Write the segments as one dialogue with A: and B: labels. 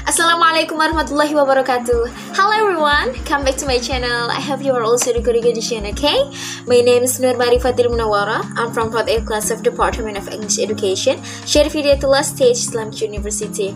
A: Assalamualaikum warahmatullahi wabarakatuh. Hello everyone, come back to my channel. I hope you are also doing good condition, okay? My name is Munawwaroh. I'm from 4th A class of Department of English Education, Syarifhidayatullah State Islamic University.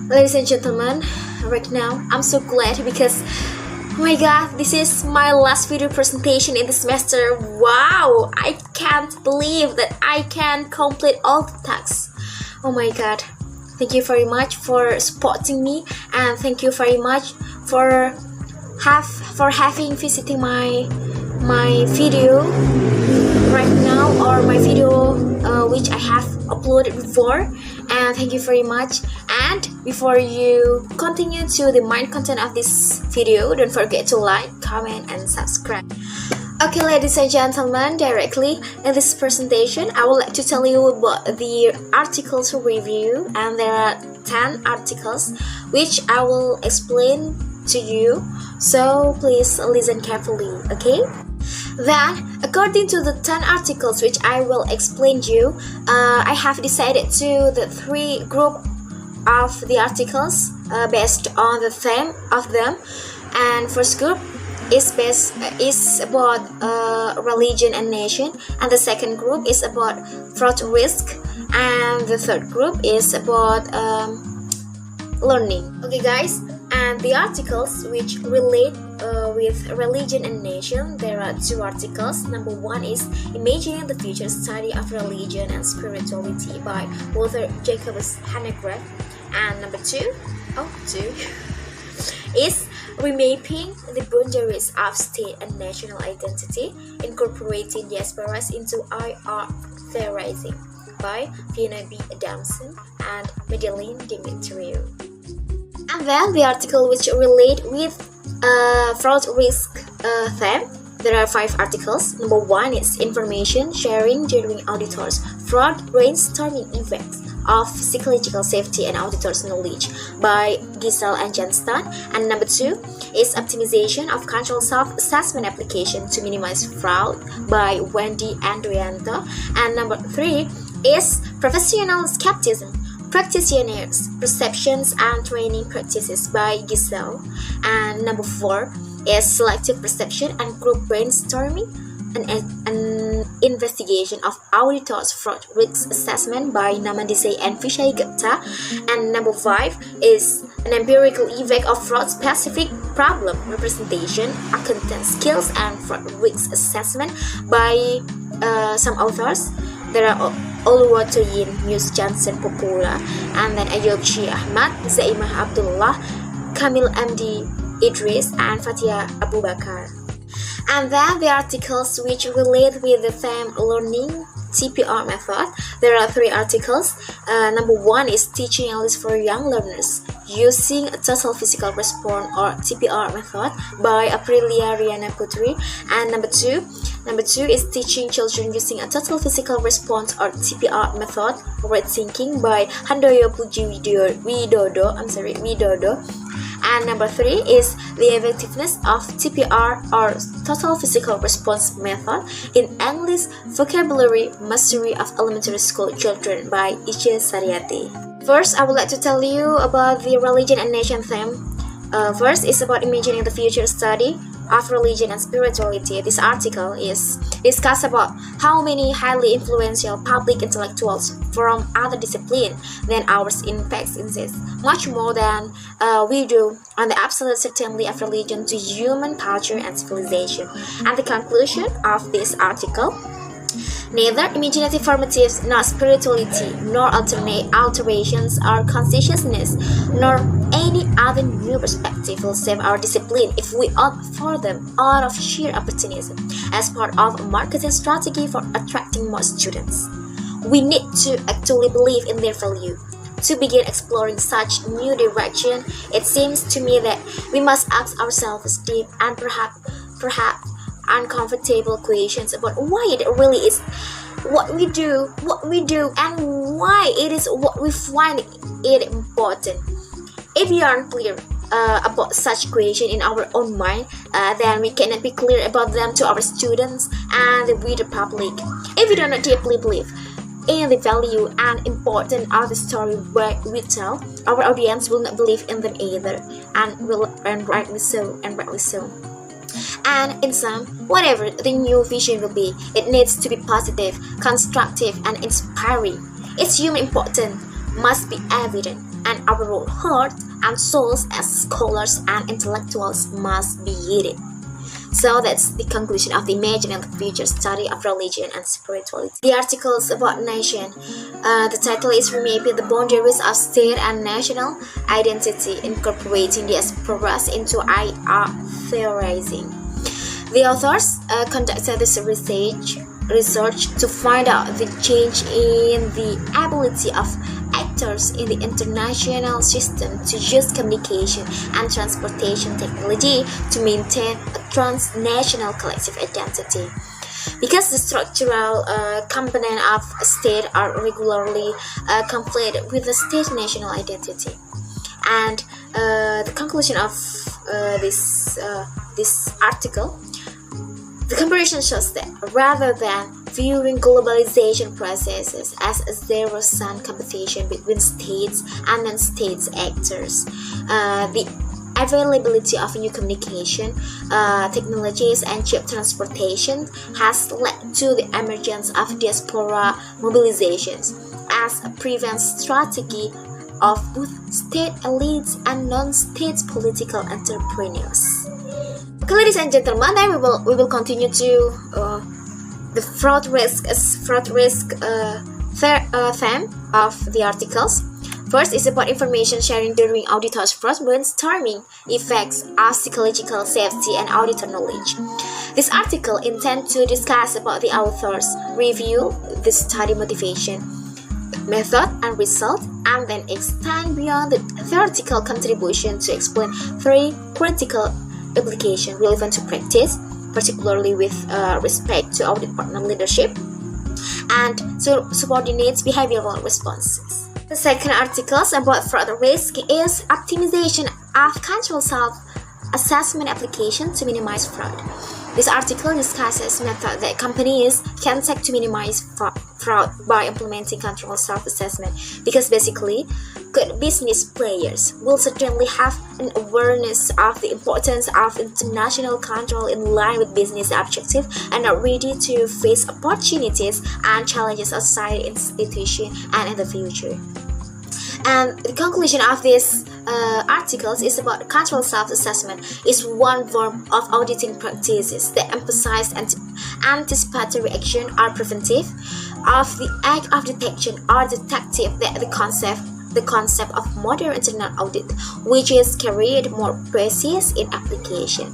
A: Ladies and gentlemen, right now I'm so glad because oh my god, this is my last video presentation in the semester. Wow, I can't believe that I can complete all the tasks. Oh my god. Thank you very much for supporting me, and thank you very much for having visiting my video right now, or my video which I have uploaded before. And thank you very much. And before you continue to the main content of this video, don't forget to like, comment, and subscribe. Okay, ladies and gentlemen, directly in this presentation, I would like to tell you about the articles review, and there are 10 articles which I will explain to you, so please listen carefully, okay? Then, according to the 10 articles which I will explain to you, I have decided to the 3 group of the articles based on the theme of them. And first group is about religion and nation, and the second group is about fraud risk, and the third group is about learning. Okay guys, and the articles which relate with religion and nation, there are 2 articles. Number 1 is Imagining the Future Study of Religion and Spirituality by Wouter J. Hanegraaff, and number 2 is Remapping the Boundaries of State and National Identity, Incorporating Diasporas into IR Theorizing by Fiona B. Adamson and Madeleine Demetriou. And then the article which relate with fraud risk theme, there are 5 articles. Number 1 is Information Sharing During Auditors, Fraud Brainstorming Effects of Psychological Safety and Auditors Knowledge by Gissel and Johnstone. And number 2 is Optimization of Control Self-Assessment Application to Minimize Fraud by Wendy Endrianto. And number 3 is Professional Skepticism, Practitioners, Perceptions and Training Practices by Gissel. And number 4 is Selective Perception and Group Brainstorming, an investigation of auditors' fraud risk assessment by Namadise and Fichayi-Gupta. And number 5 is an empirical effect of fraud-specific problem representation, accountant skills, and fraud risk assessment by some authors. There are Oluwatoyin, Muse, Johnstone, Popoola, and then Ayoib, Ahmad, Zaimah, Abdullah, Kamil, MD, Idris, and Fathiyyah, Abu Bakar. And then the articles which relate with the theme learning TPR method, there are 3 articles. Number 1 is Teaching English for Young Learners Using a Total Physical Response or TPR method by Aprilia Riana Putri. And number 2 is Teaching Children Using a Total Physical Response or TPR method, Red Thinking by Handoyo Puji Widodo. And number 3 is The Effectiveness of TPR or Total Physical Response Method in English Vocabulary Mastery of Elementary School Children by Idris. First, I would like to tell you about the religion and nation theme. First is about Imagining the Future Study of Religion and Spirituality. This article is discuss about how many highly influential public intellectuals from other disciplines than ours in fact insist much more than we do on the absolute certainty of religion to human culture and civilization. And the conclusion of this article: neither imaginative formatives, nor spirituality, nor alternate alterations or consciousness, nor any other new perspective will save our discipline if we opt for them out of sheer opportunism as part of a marketing strategy for attracting more students. We need to actually believe in their value. To begin exploring such new direction, it seems to me that we must ask ourselves deep and perhaps uncomfortable questions about why it really is what we do, and why it is what we find it important. If we aren't clear about such questions in our own mind, then we cannot be clear about them to our students and the reader public. If we do not deeply believe in the value and importance of the story we tell, our audience will not believe in them either, and rightly so. And in sum, whatever the new vision will be, it needs to be positive, constructive, and inspiring. Its human importance must be evident, and our role, heart, and souls as scholars and intellectuals must be heeded. So that's the conclusion of the Imagining the Future study of religion and spirituality. The articles about nation. The title is Remapping the Boundaries of State and National Identity, Incorporating Diasporas into IR Theorizing. The authors conducted this research to find out the change in the ability of actors in the international system to use communication and transportation technology to maintain a transnational collective identity. Because the structural components of a state are regularly conflated with the state national identity. And the conclusion of this article, the comparison shows that rather than viewing globalization processes as a zero-sum competition between states and non-states actors, the availability of new communication technologies and cheap transportation has led to the emergence of diaspora mobilizations as a preventive strategy of both state elites and non-state political entrepreneurs. Okay, ladies and gentlemen, then we will continue to the fraud risk theme of the articles. First is about information sharing during auditors' fraud brainstorming, effects of psychological safety and auditor knowledge. This article intends to discuss about the authors, review the study motivation, method and result, and then extend beyond the theoretical contribution to explain three critical applications relevant to practice, particularly with respect to audit partner leadership and subordinates behavioral responses. The second article about fraud risk is optimization of control self-assessment application to minimize fraud. This article discusses methods that companies can take to minimize fraud by implementing control self-assessment, because basically, good business players will certainly have an awareness of the importance of international control in line with business objectives and are ready to face opportunities and challenges outside institution and in the future. And the conclusion of this articles is about control self-assessment is one form of auditing practices that emphasize anticipatory action or preventive of the act of detection or detective that the concept of modern internal audit, which is carried more precise in application.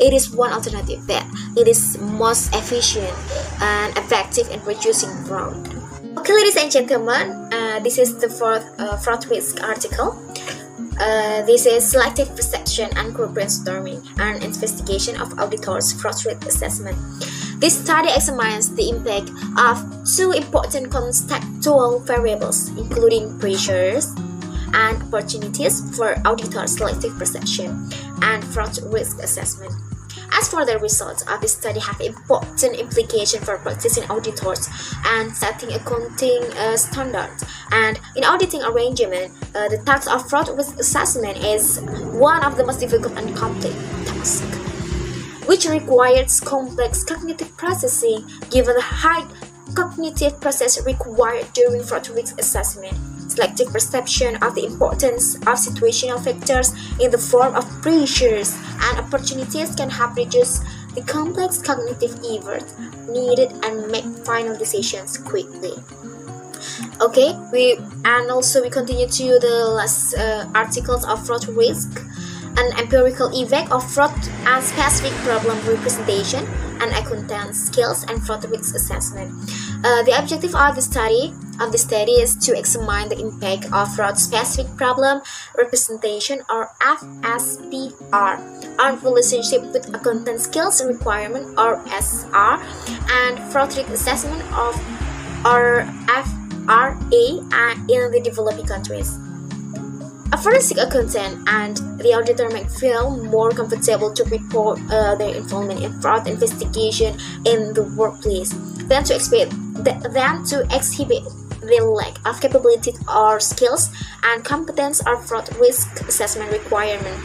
A: It is one alternative that it is most efficient and effective in reducing fraud. Okay, ladies and gentlemen, this is the fourth fraud risk article. This is selective perception and group brainstorming, an investigation of auditors' fraud risk assessment. This study examines the impact of two important contextual variables, including pressures and opportunities for auditors' selective perception and fraud risk assessment. As for the results of this study have important implications for practicing auditors and setting accounting standards. And in auditing arrangement, the task of fraud risk assessment is one of the most difficult and complex tasks, which requires complex cognitive processing given the high cognitive process required during fraud risk assessment. Selective perception of the importance of situational factors in the form of pressures and opportunities can help reduce the complex cognitive effort needed and make final decisions quickly. Okay, we continue to the last articles of fraud risk, an empirical effect of fraud and specific problem representation, and accountant skills and fraud risk assessment. The objective of the study is to examine the impact of fraud-specific problem representation, or FSPR, on relationship with accountant skills requirement, or SR, and fraud risk assessment of or FRA in the developing countries. A forensic accountant and the auditor may feel more comfortable to report their involvement in fraud investigation in the workplace than to expect them to exhibit the lack of capability or skills and competence or fraud risk assessment requirement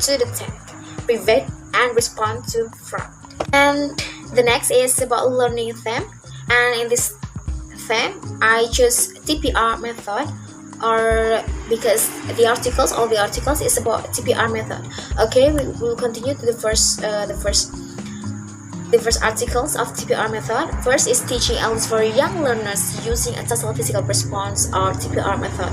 A: to detect, prevent, and respond to fraud. And the next is about learning theme, and in this theme I choose TPR method, or because all the articles is about TPR method. Okay, we will continue to the first articles of TPR method. First is teaching elements for young learners using a total physical response or TPR method.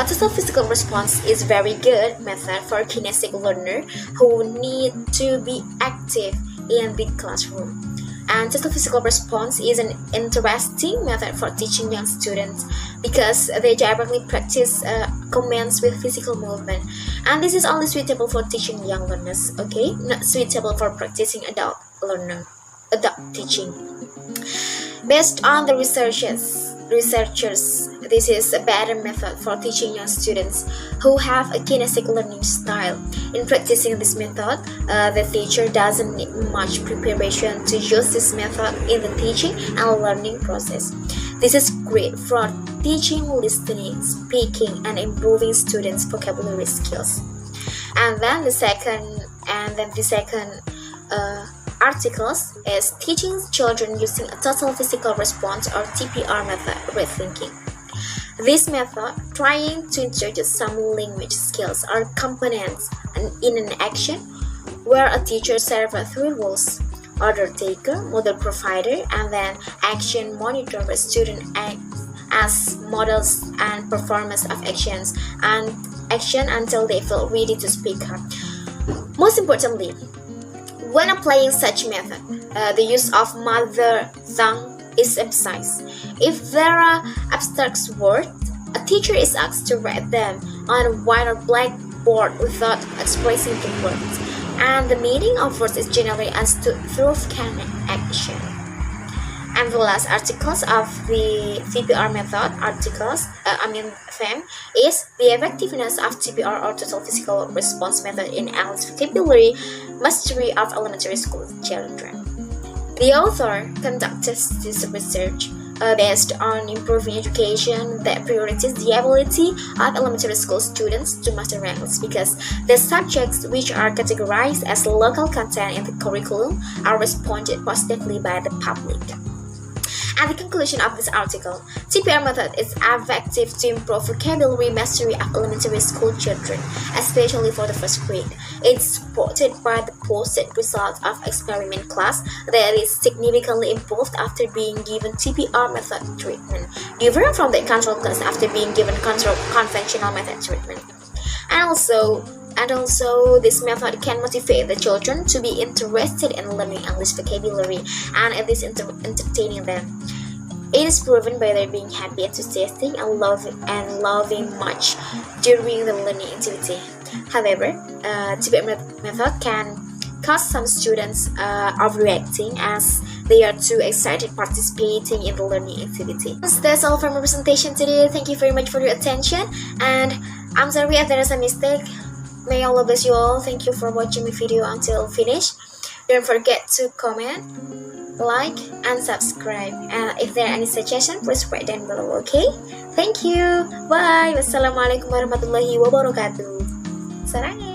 A: Total physical response is very good method for kinesthetic learner who need to be active in the classroom. And total physical response is an interesting method for teaching young students because they directly practice commands with physical movement. And this is only suitable for teaching young learners, okay? Not suitable for practicing adult teaching. Based on the researchers, this is a better method for teaching young students who have a kinesthetic learning style. In practicing this method, the teacher doesn't need much preparation to use this method in the teaching and learning process. This is great for teaching listening, speaking, and improving students' vocabulary skills. And then the second articles is teaching children using a total physical response or TPR method rethinking. This method trying to introduce some language skills or components in an action where a teacher serves three roles: order taker, model provider, and then action monitor, where students act as models and performers of action until they feel ready to speak up. Most importantly, when applying such method, the use of mother tongue is emphasized. If there are abstract words, a teacher is asked to write them on a white or black board without expressing the words, and the meaning of words is generally understood through action. And the last articles of the TPR method theme is the effectiveness of TPR or total physical response method in English vocabulary mastery of elementary school children. The author conducted this research based on improving education that prioritizes the ability of elementary school students to master English because the subjects which are categorized as local content in the curriculum are responded positively by the public. At the conclusion of this article, TPR method is effective to improve vocabulary mastery of elementary school children, especially for the first grade. It's supported by the posted result of experiment class that is significantly improved after being given TPR method treatment, different from the control class after being given conventional method treatment. And also, this method can motivate the children to be interested in learning English vocabulary and at least entertaining them. It is proven by their being happy, enthusiastic, and loving much during the learning activity. However, TPR method can cause some students overreacting as they are too excited participating in the learning activity. That's all for my presentation today. Thank you very much for your attention, and I'm sorry if there is a mistake. May Allah bless you all. Thank you for watching my video until finish. Don't forget to comment, like, and subscribe. And if there are any suggestions, please write down below, okay? Thank you. Bye. Wassalamualaikum warahmatullahi wabarakatuh. Sarang.